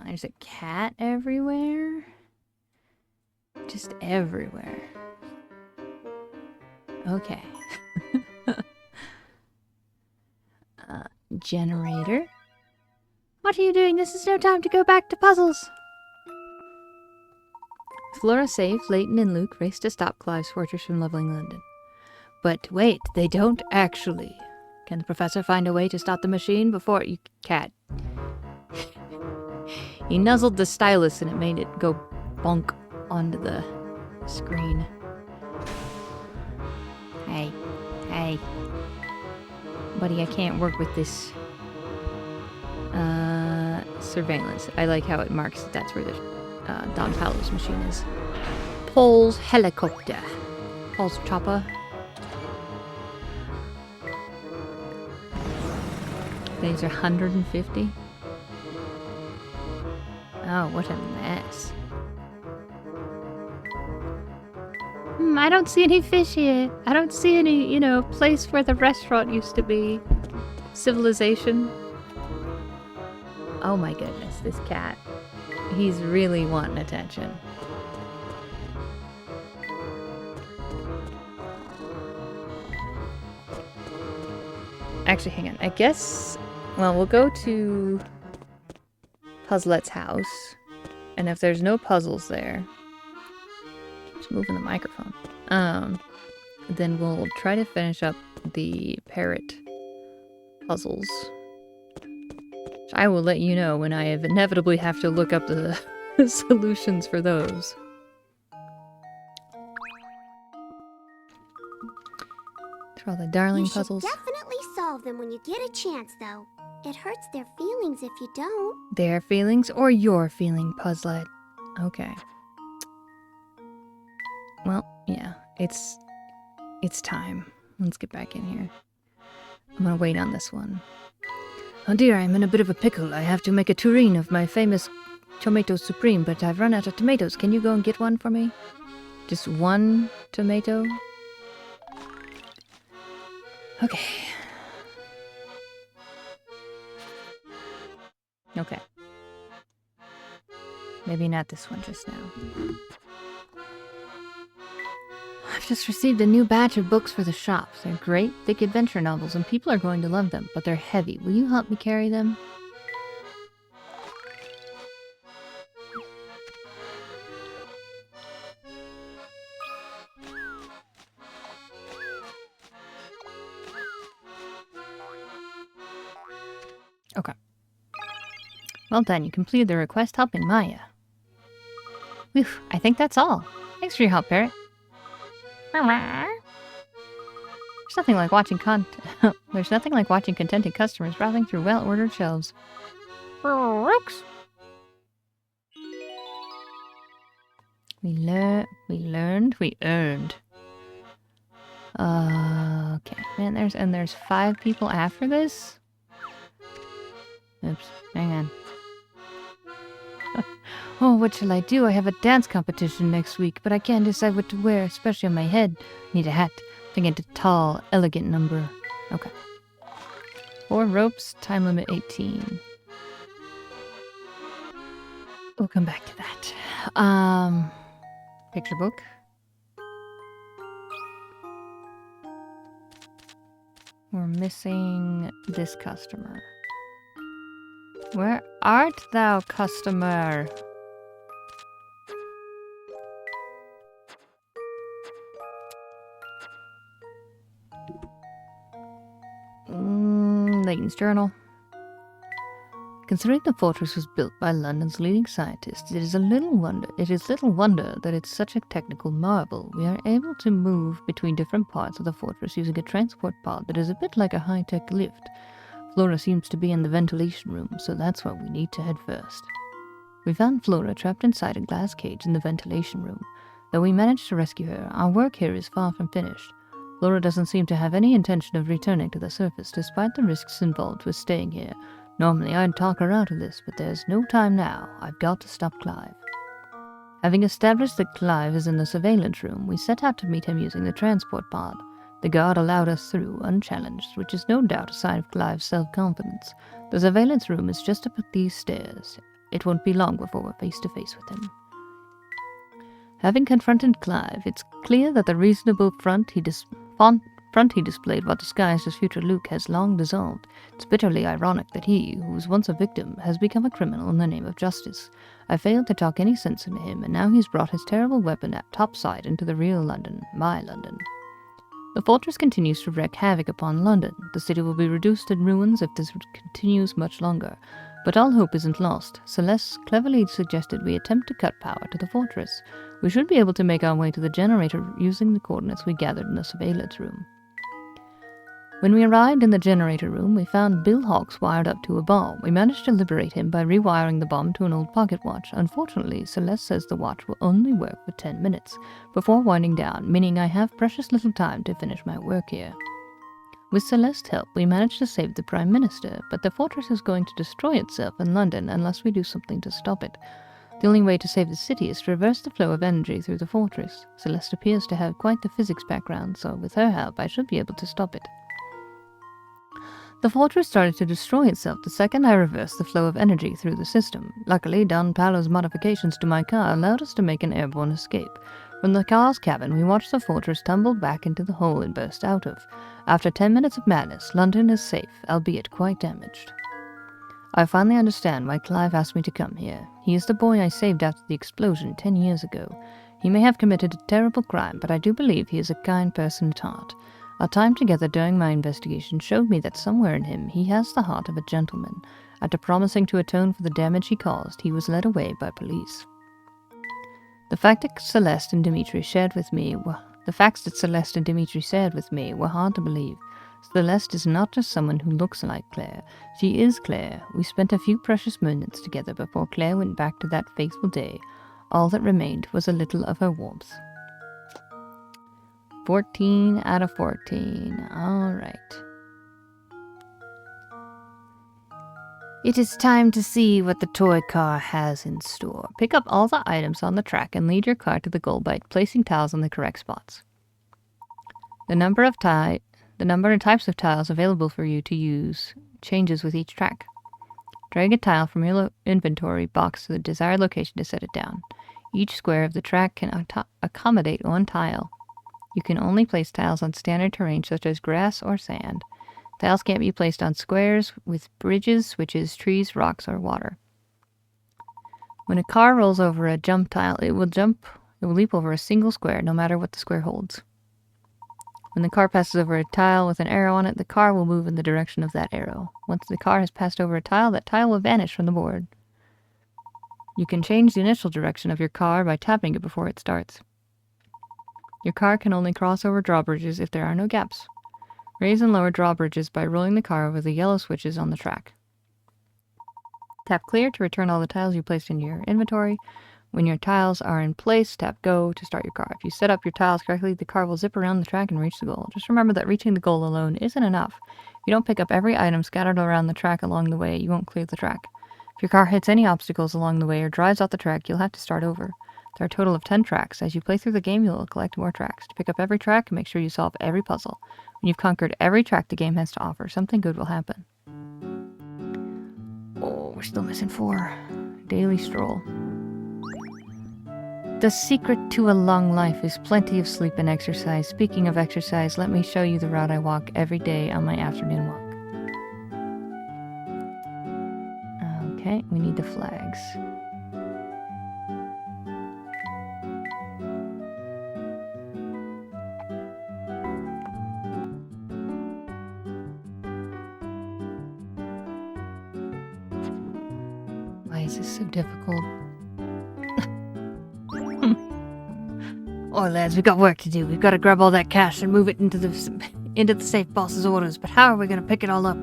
on. There's a cat everywhere. Just everywhere. Okay. Generator. What are you doing? This is no time to go back to puzzles. Flora safe, Layton and Luke race to stop Clive's fortress from leveling London. But wait, they don't actually. Can the professor find a way to stop the machine before you... Cat. He nuzzled the stylus and it made it go bonk onto the screen. Hey. Hey. Buddy, I can't work with this. Surveillance. I like how it marks that's where the Don Paolo's machine is. Paul's helicopter. Paul's chopper. These are 150. Oh, what a mess. I don't see any fish here. I don't see any, place where the restaurant used to be. Civilization. Oh my goodness, this cat. He's really wanting attention. Actually, hang on. I guess... Well, we'll go to Puzzlette's house. And if there's no puzzles there... Just moving the microphone. Then we'll try to finish up the parrot puzzles. I will let you know when I inevitably have to look up the solutions for those. For all the darling puzzles. You should definitely solve them when you get a chance, though. It hurts their feelings if you don't. Their feelings or your feeling, Puzzlette? Okay. Well, yeah, it's time. Let's get back in here. I'm gonna wait on this one. Oh dear, I'm in a bit of a pickle. I have to make a tureen of my famous tomato supreme, but I've run out of tomatoes. Can you go and get one for me? Just one tomato? Okay. Okay. Maybe not this one just now. I've just received a new batch of books for the shops. They're great, thick adventure novels, and people are going to love them, but they're heavy. Will you help me carry them? Okay. Well done, you completed the request helping Maya. Whew, I think that's all. Thanks for your help, Parrot. There's nothing like watching There's nothing like watching contented customers browsing through well-ordered shelves. We learned, we earned. Okay, man. There's 5 people after this. Oops, hang on. Oh, what shall I do? I have a dance competition next week, but I can't decide what to wear, especially on my head. Need a hat. Think it's a tall, elegant number. Okay. 4 ropes, time limit 18. We'll come back to that. Picture book. We're missing this customer. Where art thou, customer? Layton's journal. Considering the fortress was built by London's leading scientists, it is little wonder that it's such a technical marvel. We are able to move between different parts of the fortress using a transport pod that is a bit like a high-tech lift. Flora seems to be in the ventilation room, so that's where we need to head first. We found Flora trapped inside a glass cage in the ventilation room. Though we managed to rescue her, our work here is far from finished. Flora doesn't seem to have any intention of returning to the surface, despite the risks involved with staying here. Normally I'd talk her out of this, but there's no time now. I've got to stop Clive. Having established that Clive is in the surveillance room, we set out to meet him using the transport pod. The guard allowed us through, unchallenged, which is no doubt a sign of Clive's self-confidence. The surveillance room is just up these stairs. it won't be long before we're face to face with him. Having confronted Clive, it's clear that the reasonable front he displayed while disguised as future Luke has long dissolved. It's bitterly ironic that he, who was once a victim, has become a criminal in the name of justice. I failed to talk any sense into him, and now he's brought his terrible weapon at topside into the real London, my London. The fortress continues to wreak havoc upon London. The city will be reduced in ruins if this continues much longer. But all hope isn't lost. Celeste cleverly suggested we attempt to cut power to the fortress. We should be able to make our way to the generator using the coordinates we gathered in the surveillance room. When we arrived in the generator room, we found Bill Hawks wired up to a bomb. We managed to liberate him by rewiring the bomb to an old pocket watch. Unfortunately, Celeste says the watch will only work for 10 minutes before winding down, meaning I have precious little time to finish my work here. With Celeste's help, we managed to save the Prime Minister, but the fortress is going to destroy itself in London unless we do something to stop it. The only way to save the city is to reverse the flow of energy through the fortress. Celeste appears to have quite the physics background, so with her help, I should be able to stop it. The fortress started to destroy itself the second I reversed the flow of energy through the system. Luckily, Don Paolo's modifications to my car allowed us to make an airborne escape. From the car's cabin, we watched the fortress tumble back into the hole it burst out of. After 10 minutes of madness, London is safe, albeit quite damaged. I finally understand why Clive asked me to come here. He is the boy I saved after the explosion 10 years ago. He may have committed a terrible crime, but I do believe he is a kind person at heart. Our time together during my investigation showed me that somewhere in him he has the heart of a gentleman. After promising to atone for the damage he caused, he was led away by police. The facts that Celeste and Dimitri shared with me were hard to believe. Celeste is not just someone who looks like Claire. She is Claire. We spent a few precious moments together before Claire went back to that fateful day. All that remained was a little of her warmth. 14 out of 14. All right. It is time to see what the toy car has in store. Pick up all the items on the track and lead your car to the goal by placing tiles on the correct spots. The number and types of tiles available for you to use changes with each track. Drag a tile from your inventory box to the desired location to set it down. Each square of the track can accommodate one tile. You can only place tiles on standard terrain such as grass or sand. Tiles can't be placed on squares with bridges, switches, trees, rocks, or water. When a car rolls over a jump tile, it will leap over a single square, no matter what the square holds. When the car passes over a tile with an arrow on it, the car will move in the direction of that arrow. Once the car has passed over a tile, that tile will vanish from the board. You can change the initial direction of your car by tapping it before it starts. Your car can only cross over drawbridges if there are no gaps. Raise and lower drawbridges by rolling the car over the yellow switches on the track. Tap clear to return all the tiles you placed in your inventory. When your tiles are in place, tap go to start your car. If you set up your tiles correctly, the car will zip around the track and reach the goal. Just remember that reaching the goal alone isn't enough. If you don't pick up every item scattered around the track along the way, you won't clear the track. If your car hits any obstacles along the way or drives off the track, you'll have to start over. There are a total of 10 tracks. As you play through the game, you'll collect more tracks. To pick up every track, make sure you solve every puzzle. When you've conquered every track the game has to offer, something good will happen. Oh, we're still missing 4. Daily stroll. The secret to a long life is plenty of sleep and exercise. Speaking of exercise, let me show you the route I walk every day on my afternoon walk. Okay, we need the flags. Why is this so difficult? Oh, lads, we've got work to do. We've got to grab all that cash and move it into the safe boss's orders. But how are we going to pick it all up?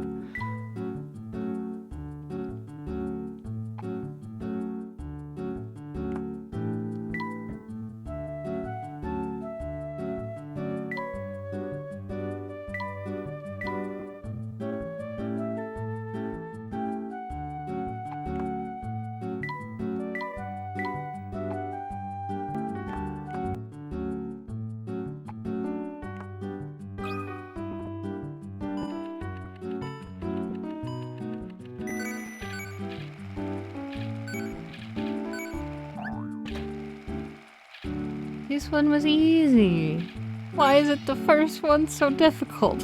This one was easy. Why is it the first one so difficult?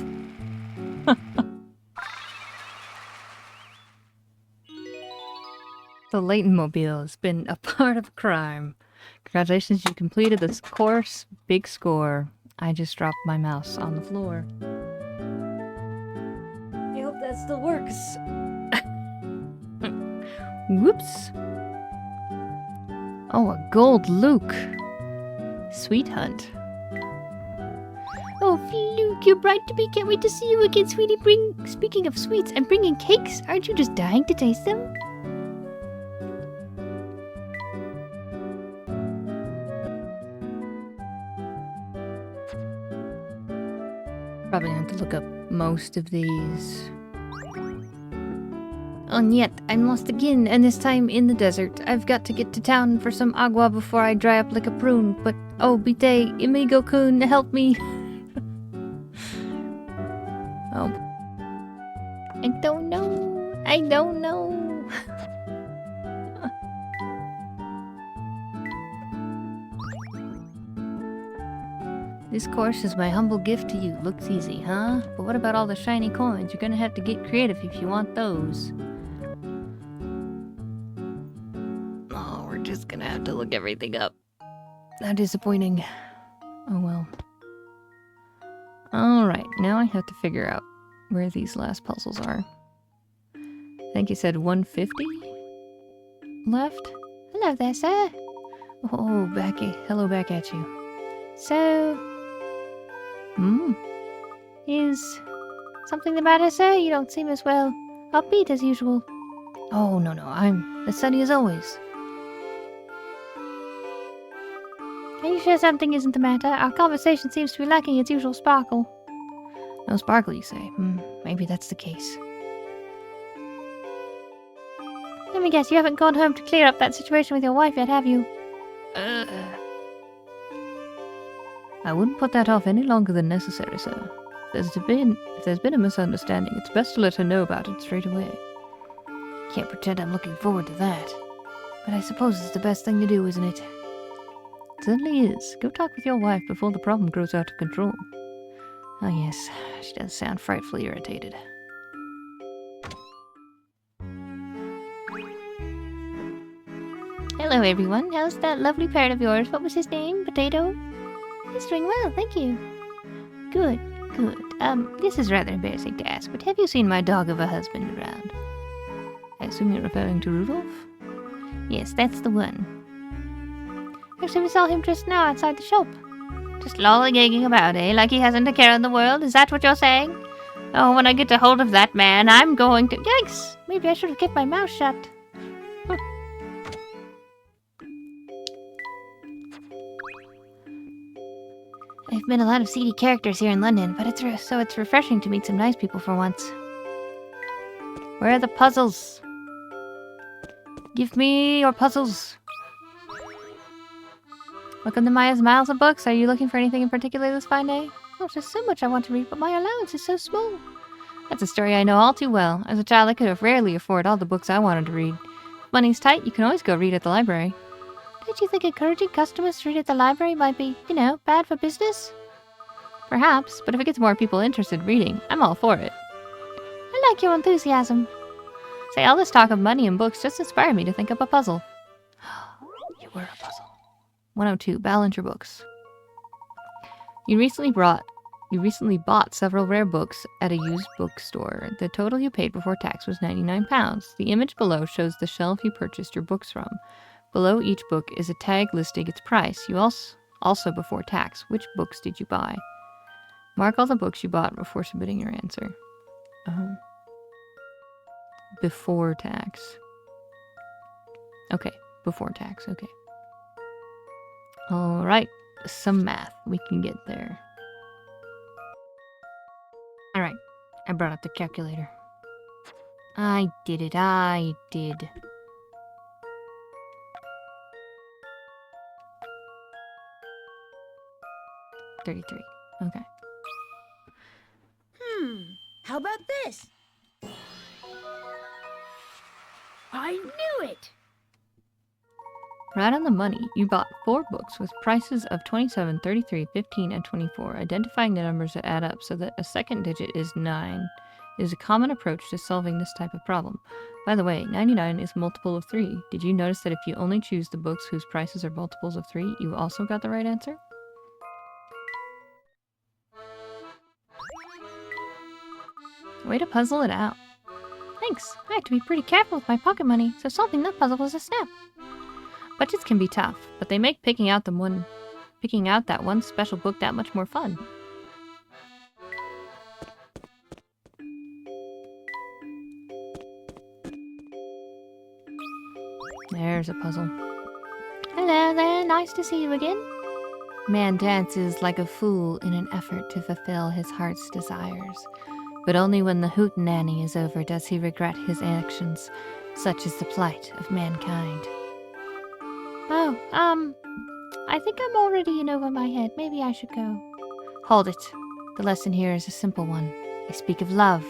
The Layton mobile has been a part of crime. Congratulations, you completed this course. Big score. I just dropped my mouse on the floor. I hope that still works. Whoops. Oh, a gold Luke. Sweet hunt. Oh, Luke, you're bright to be. Can't wait to see you again, sweetie. Speaking of sweets, I'm bringing cakes. Aren't you just dying to taste them? Probably have to look up most of these. And yet, I'm lost again, and this time in the desert. I've got to get to town for some agua before I dry up like a prune. But, oh, Bite, Imigo-kun, help me. Oh. I don't know. I don't know. This course is my humble gift to you. Looks easy, huh? But what about all the shiny coins? You're gonna have to get creative if you want those. Oh, we're just gonna have to look everything up. How disappointing. Oh well. Alright, now I have to figure out where these last puzzles are. I think you said 150 left? Hello there, sir. Oh, hello back at you. So, is something the matter, sir? You don't seem as well upbeat as usual. Oh, no, I'm as sunny as always. Are you sure something isn't the matter? Our conversation seems to be lacking its usual sparkle. No sparkle, you say? Maybe that's the case. Let me guess, you haven't gone home to clear up that situation with your wife yet, have you? I wouldn't put that off any longer than necessary, sir. If there's been a misunderstanding, it's best to let her know about it straight away. Can't pretend I'm looking forward to that. But I suppose it's the best thing to do, isn't it? It certainly is. Go talk with your wife before the problem grows out of control. Oh yes, she does sound frightfully irritated. Hello, everyone. How's that lovely parrot of yours? What was his name? Potato? He's doing well, thank you. Good, good. This is rather embarrassing to ask, but have you seen my dog of a husband around? I assume you're referring to Rudolph? Yes, that's the one. Actually, we saw him just now outside the shop. Just lollygagging about, eh? Like he hasn't a care in the world? Is that what you're saying? Oh, when I get a hold of that man, I'm going to... Yikes! Maybe I should have kept my mouth shut. I've met a lot of seedy characters here in London, but it's refreshing to meet some nice people for once. Where are the puzzles? Give me your puzzles. Welcome to Maya's Miles of Books. Are you looking for anything in particular this fine day? Oh, there's so much I want to read, but my allowance is so small. That's a story I know all too well. As a child, I could have rarely afford all the books I wanted to read. If money's tight, you can always go read at the library. Don't you think encouraging customers to read at the library might be, bad for business? Perhaps, but if it gets more people interested in reading, I'm all for it. I like your enthusiasm. Say, all this talk of money and books just inspired me to think up a puzzle. You were a puzzle. 102. Balance your books. You recently bought several rare books at a used bookstore. The total you paid before tax was £99. The image below shows the shelf you purchased your books from. Below each book is a tag listing its price. You also before tax. Which books did you buy? Mark all the books you bought before submitting your answer. Before tax. Okay, before tax, okay. Alright, some math. We can get there. Alright, I brought up the calculator. I did it, I did. $33. Okay. How about this? I knew it! Right on the money. You bought 4 books with prices of 27, 33, 15, and 24, identifying the numbers that add up so that a second digit is 9. It is a common approach to solving this type of problem. By the way, 99 is multiple of 3. Did you notice that if you only choose the books whose prices are multiples of 3, you also got the right answer? Way to puzzle it out. Thanks. I have to be pretty careful with my pocket money, so solving that puzzle was a snap. Budgets can be tough, but they make picking out that one special book that much more fun. There's a puzzle. Hello there, nice to see you again. Man dances like a fool in an effort to fulfill his heart's desires. But only when the hootenanny is over does he regret his actions. Such is the plight of mankind. Oh, I think I'm already in over my head. Maybe I should go. Hold it. The lesson here is a simple one. They speak of love.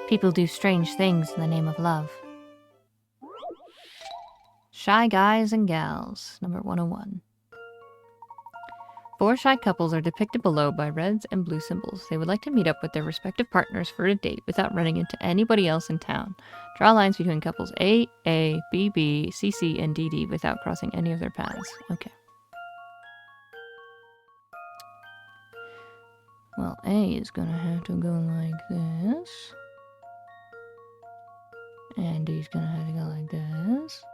People do strange things in the name of love. Shy Guys and Gals, number 101. 4 shy couples are depicted below by reds and blue symbols. They would like to meet up with their respective partners for a date without running into anybody else in town. Draw lines between couples A, B, B, C, C, and D, D without crossing any of their paths. Okay. Well, A is gonna have to go like this. And D's gonna have to go like this.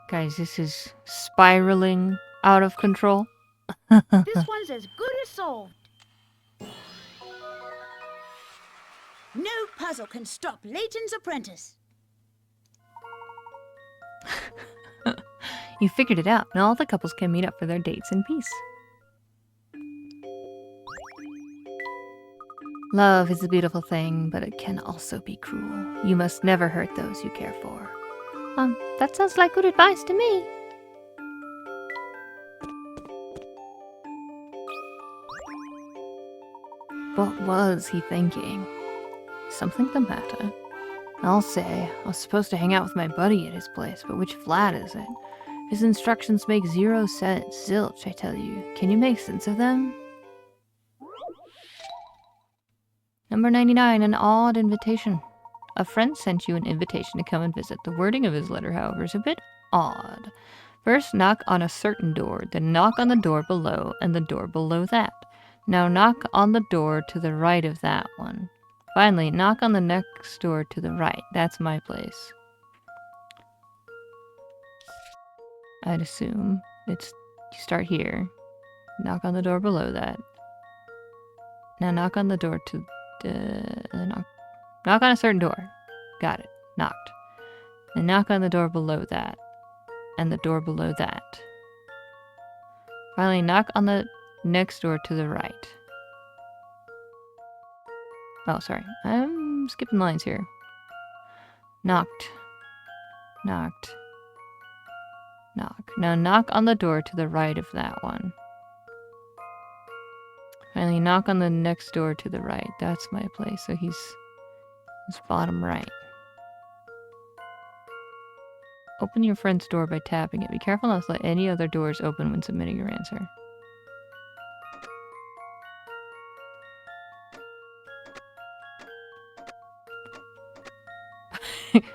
Guys, this is spiraling out of control. This one's as good as solved. No puzzle can stop Layton's apprentice. You figured it out. Now all the couples can meet up for their dates in peace. Love is a beautiful thing, but it can also be cruel. You must never hurt those you care for. That sounds like good advice to me. What was he thinking? Something the matter? I'll say, I was supposed to hang out with my buddy at his place, but which flat is it? His instructions make 0 sense. Zilch, I tell you. Can you make sense of them? Number 99, an odd invitation. A friend sent you an invitation to come and visit. The wording of his letter, however, is a bit odd. First, knock on a certain door, then knock on the door below, and the door below that. Now knock on the door to the right of that one. Finally, knock on the next door to the right. That's my place. I'd assume you start here. Knock on the door below that. Now knock on the door to the... Knock on a certain door. Got it. Knocked. And knock on the door below that. And the door below that. Finally, knock on the next door to the right. Oh, sorry. I'm skipping lines here. Knocked. Knocked. Knock. Now knock on the door to the right of that one. Finally, knock on the next door to the right. That's my place. So he's bottom right. Open your friend's door by tapping it. Be careful not to let any other doors open when submitting your answer.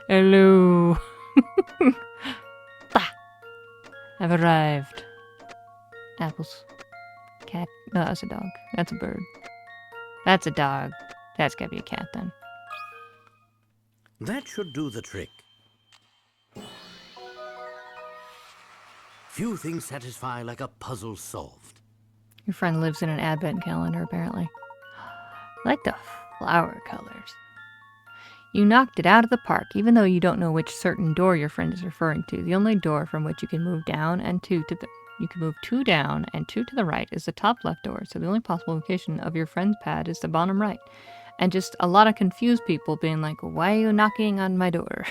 Hello. I've arrived. Apples. Cat. No, that's a dog. That's a bird. That's a dog. That's gotta be a cat then. That should do the trick. Few things satisfy like a puzzle solved. Your friend lives in an advent calendar, apparently. I like the flower colors. You knocked it out of the park, even though you don't know which certain door your friend is referring to. The only door from which you can move down and you can move 2 down and 2 to the right is the top left door. So the only possible location of your friend's pad is the bottom right. And just a lot of confused people being like, why are you knocking on my door?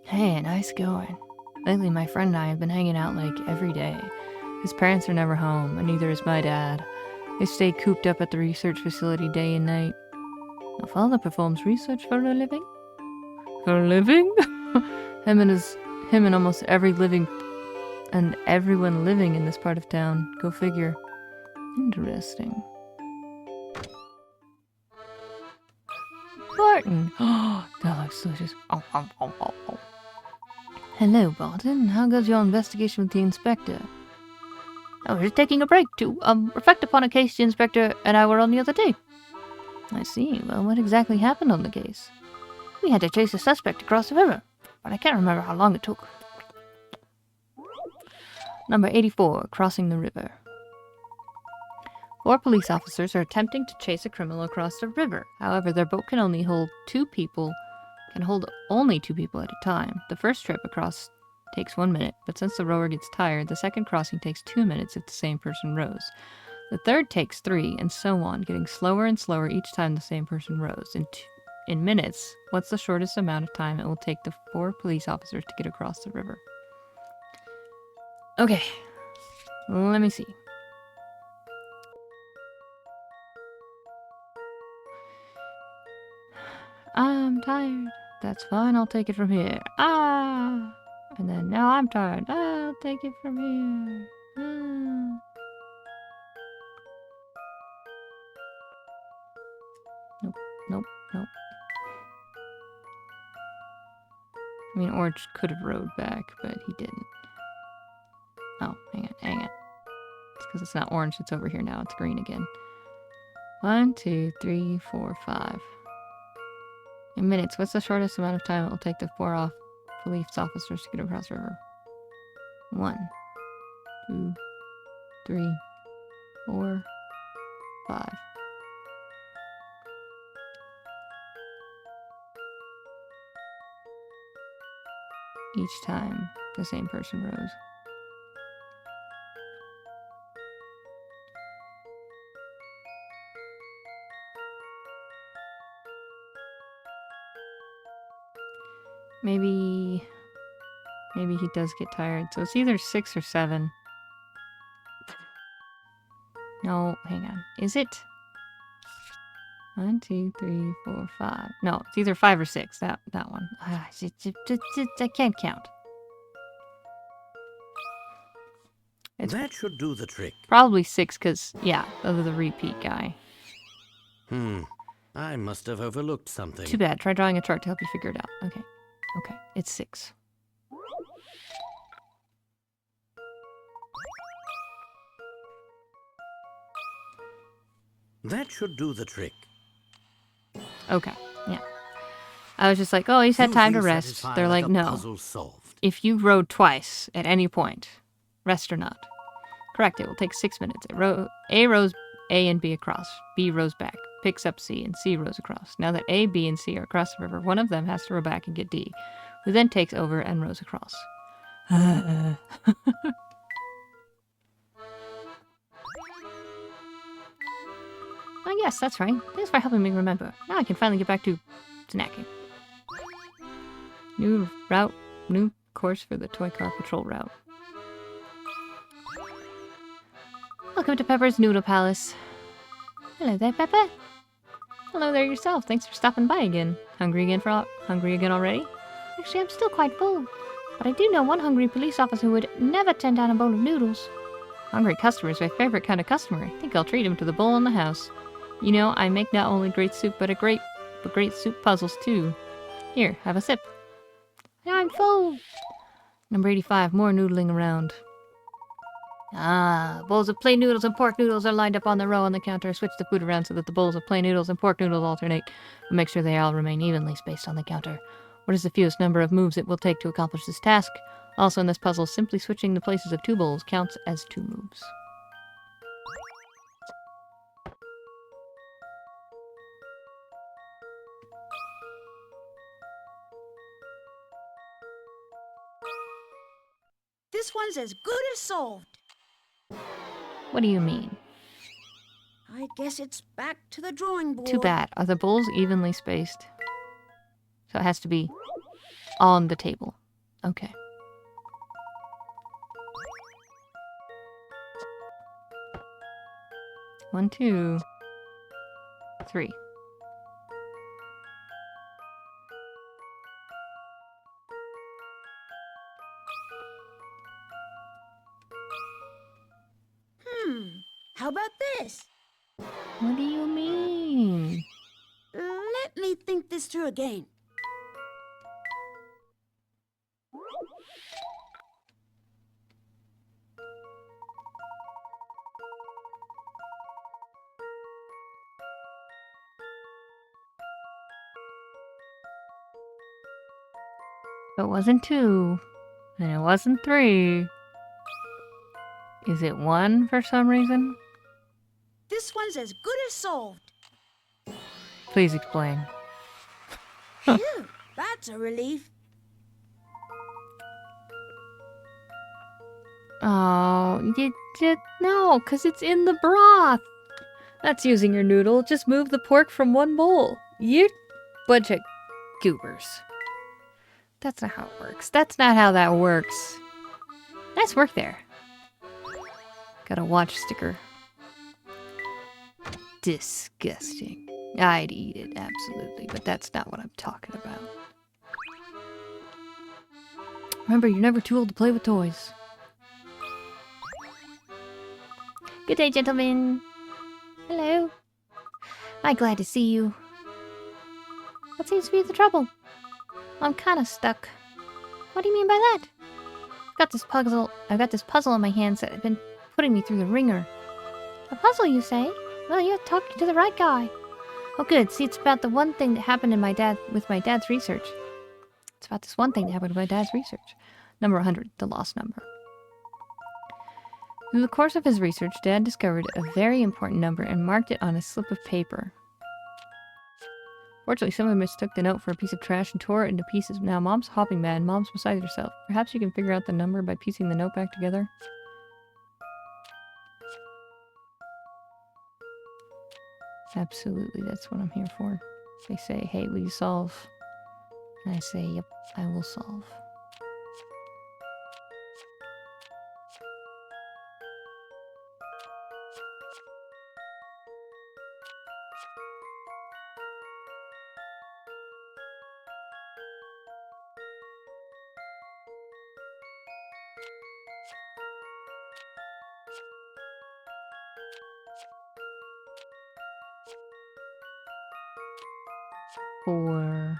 Hey, nice going. Lately, my friend and I have been hanging out like every day. His parents are never home, and neither is my dad. They stay cooped up at the research facility day and night. A father performs research for a living? For a living? him and almost everyone living in this part of town. Go figure. Interesting. Barton! Oh, that looks delicious. Oh, oh, oh, oh, oh. Hello, Barton. How goes your investigation with the inspector? I was just taking a break to reflect upon a case the inspector and I were on the other day. I see. Well, what exactly happened on the case? We had to chase a suspect across the river, but I can't remember how long it took. Number 84, crossing the river. 4 police officers are attempting to chase a criminal across the river. However, their boat can only hold only two people at a time. The first trip across takes 1 minute, but since the rower gets tired, the second crossing takes 2 minutes if the same person rows. The third takes 3, and so on, getting slower and slower each time the same person rows. In minutes, what's the shortest amount of time it will take the 4 police officers to get across the river? Okay, let me see. I'm tired. That's fine, I'll take it from here. Ah! And then now I'm tired. I'll take it from here. Ah. Nope, nope, nope. I mean, Orange could have rowed back, but he didn't. Oh, hang on. It's because it's not orange, it's over here now. It's green again. 1, 2, 3, 4, 5. In minutes, what's the shortest amount of time it will take the 4 police officers to get across the river? 1, 2, 3, 4, 5. Each time the same person rows. Maybe he does get tired. So it's either 6 or 7. No, hang on. Is it? 1, 2, 3, 4, 5. No, it's either 5 or 6. That one. I can't count. It's That should do the trick. probably 6 because, yeah, of the repeat guy. I must have overlooked something. Too bad. Try drawing a chart to help you figure it out. Okay, it's 6. That should do the trick. Okay, yeah. I was just like, oh, he's had time to Usually rest. satisfy They're like, a no. puzzle solved. If you rowed twice at any point, rest or not. Correct, it will take 6 minutes. A rows A and B across. B rows back, picks up C, and C rows across. Now that A, B, and C are across the river, one of them has to row back and get D, who then takes over and rows across. Oh yes, that's right. Thanks for helping me remember. Now I can finally get back to snacking. New route, new course for the Toy Car Patrol route. Welcome to Pepper's Noodle Palace. Hello there, Pepper. Hello there yourself. Thanks for stopping by again. Hungry again already? Actually, I'm still quite full. But I do know one hungry police officer who would never turn down a bowl of noodles. Hungry customer is my favorite kind of customer. I think I'll treat him to the bowl in the house. You know, I make not only great soup, but great soup puzzles too. Here, have a sip. Now I'm full. Number 85, more noodling around. Ah, bowls of plain noodles and pork noodles are lined up on the row on the counter. Switch the food around so that the bowls of plain noodles and pork noodles alternate. But make sure they all remain evenly spaced on the counter. What is the fewest number of moves it will take to accomplish this task? Also in this puzzle, simply switching the places of 2 bowls counts as 2 moves. This one's as good as solved. What do you mean? I guess it's back to the drawing board. Too bad. Are the bowls evenly spaced? So it has to be on the table. Okay. One, 2, 3. How about this? What do you mean? Let me think this through again. It wasn't 2, and it wasn't 3. Is it 1 for some reason? This one's as good as solved. Please explain. Phew, that's a relief. Oh, you did no, because it's in the broth. That's using your noodle. Just move the pork from one bowl. You bunch of goobers. That's not how it works. That's not how that works. Nice work there. Got a watch sticker. Disgusting. I'd eat it, absolutely, but that's not what I'm talking about. Remember, you're never too old to play with toys. Good day, gentlemen. Hello. I'm glad to see you. What seems to be the trouble? I'm kind of stuck. What do you mean by that? I've got this puzzle in my hands that have been putting me through the ringer. A puzzle, you say? Well, you're talking to the right guy. Oh, good. See, it's about the one thing that happened with my dad's research. It's about this one thing that happened with my dad's research. Number 100, the lost number. Through the course of his research, Dad discovered a very important number and marked it on a slip of paper. Fortunately, someone mistook the note for a piece of trash and tore it into pieces. Now, Mom's hopping mad. Mom's beside herself. Perhaps you can figure out the number by piecing the note back together? Absolutely, that's what I'm here for. They say, hey, will you solve? And I say, yep, I will solve. Four.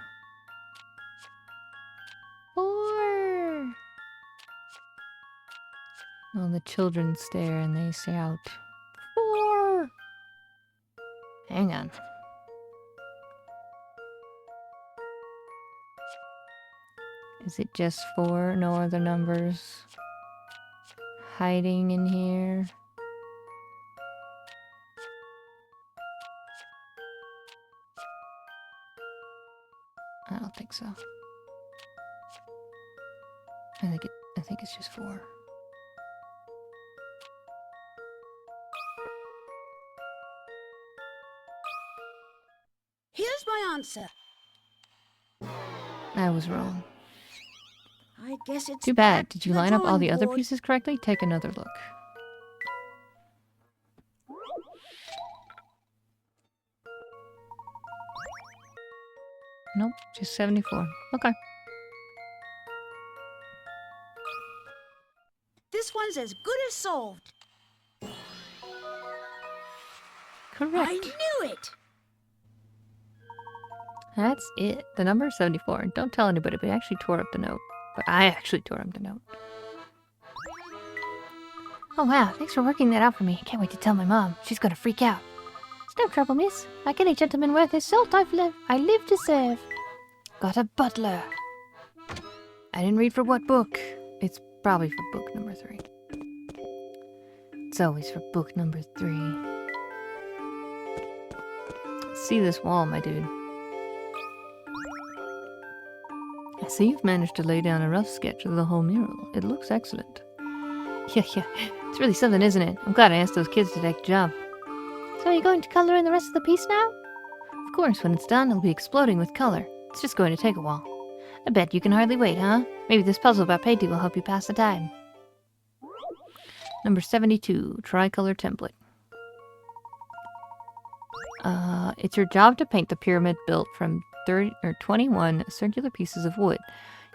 All the children stare and they shout, 4! Hang on. Is it just 4? No other numbers hiding in here? I don't think so. I think it's just 4. Here's my answer. I was wrong. I guess it's Too bad. back Did to you the line up all drawing the other board. pieces correctly? Take another look. Nope, just 74. Okay. This one's as good as solved. Correct. I knew it. That's it. The number is 74. Don't tell anybody, but I actually tore up the note. But I actually tore up the note. Oh, wow. Thanks for working that out for me. I can't wait to tell my mom. She's gonna freak out. It's no trouble, miss. Like any gentleman worth his salt, I live to serve. Got a butler. I didn't read for what book. It's probably for book number 3. It's always for book number 3. See this wall, my dude. I see you've managed to lay down a rough sketch of the whole mural. It looks excellent. Yeah. It's really something, isn't it? I'm glad I asked those kids to take the job. So are you going to color in the rest of the piece now? Of course, when it's done, it'll be exploding with color. It's just going to take a while. I bet you can hardly wait, huh? Maybe this puzzle about Payty will help you pass the time. Number 72, tricolor template. It's your job to paint the pyramid built from 21 circular pieces of wood.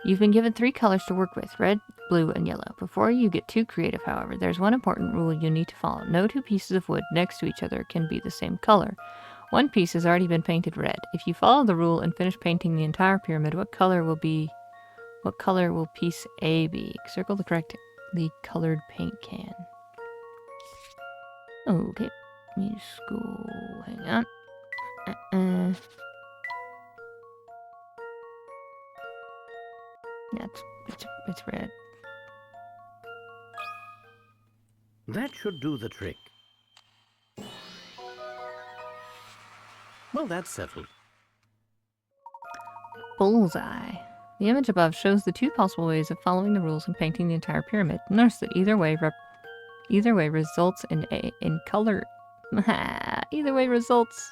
You've been given 3 colors to work with: red, blue, and yellow. Before you get too creative, however, there's one important rule you need to follow. No two pieces of wood next to each other can be the same color. One piece has already been painted red. If you follow the rule and finish painting the entire pyramid, what color will piece A be? Circle the correctly colored paint can. Okay, let me just go. Hang on. Yeah, it's red. That should do the trick. Well, that's settled. Bullseye. The image above shows the two possible ways of following the rules and painting the entire pyramid. Notice that either way results in color. Either way results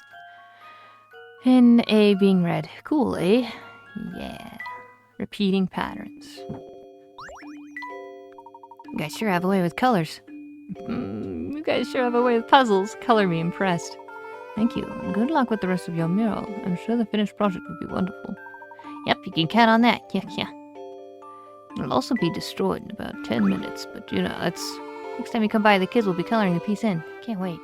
in A being red. Cool, eh? Yeah. Repeating patterns. You guys sure have a way with colors. You guys sure have a way with puzzles. Color me impressed. Thank you, and good luck with the rest of your mural. I'm sure the finished project will be wonderful. Yep, you can count on that. Yeah. It'll also be destroyed in about 10 minutes, but you know, Next time you come by, the kids will be coloring the piece in. Can't wait.